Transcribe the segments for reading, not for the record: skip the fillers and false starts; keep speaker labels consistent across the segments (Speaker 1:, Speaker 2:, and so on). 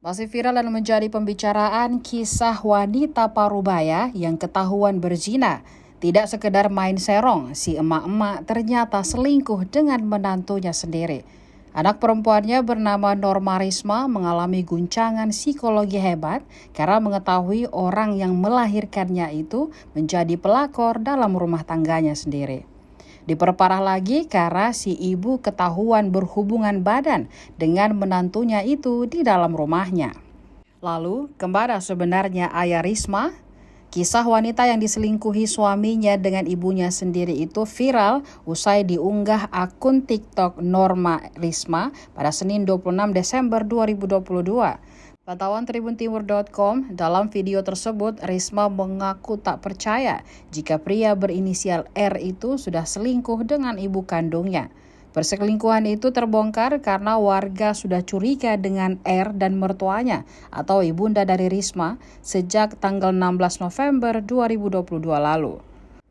Speaker 1: Masih viral dan menjadi pembicaraan kisah wanita parubaya yang ketahuan berzina. Tidak sekedar main serong, si emak-emak ternyata selingkuh dengan menantunya sendiri. Anak perempuannya bernama Norma Risma mengalami guncangan psikologi hebat karena mengetahui orang yang melahirkannya itu menjadi pelakor dalam rumah tangganya sendiri. Diperparah lagi karena si ibu ketahuan berhubungan badan dengan menantunya itu di dalam rumahnya. Lalu, kemana sebenarnya ayah Risma? Kisah wanita yang diselingkuhi suaminya dengan ibunya sendiri itu viral usai diunggah akun TikTok Norma Risma pada Senin 26 Desember 2022. Pantauan tribuntimur.com, dalam video tersebut Risma mengaku tak percaya jika pria berinisial R itu sudah selingkuh dengan ibu kandungnya. Perselingkuhan itu terbongkar karena warga sudah curiga dengan R dan mertuanya atau ibunda dari Risma sejak tanggal 16 November 2022 lalu.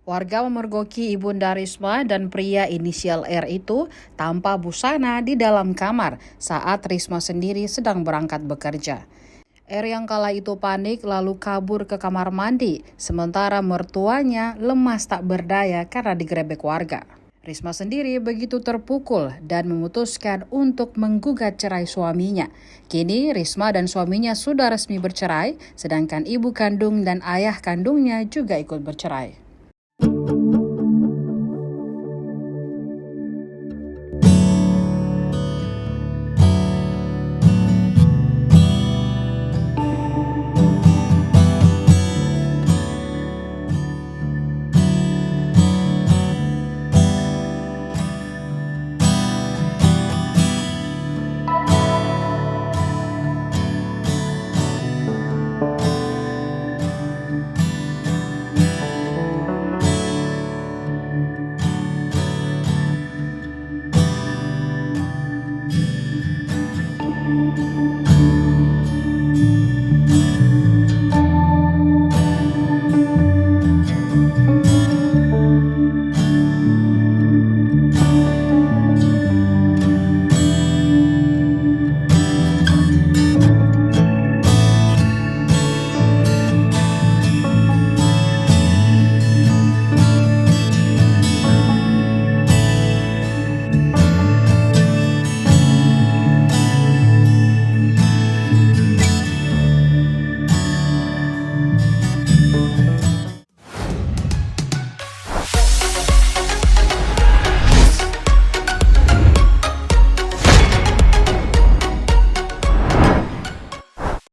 Speaker 1: Warga memergoki ibunda Risma dan pria inisial R itu tanpa busana di dalam kamar saat Risma sendiri sedang berangkat bekerja. R yang kala itu panik lalu kabur ke kamar mandi, sementara mertuanya lemas tak berdaya karena digerebek warga. Risma sendiri begitu terpukul dan memutuskan untuk menggugat cerai suaminya. Kini Risma dan suaminya sudah resmi bercerai, sedangkan ibu kandung dan ayah kandungnya juga ikut bercerai.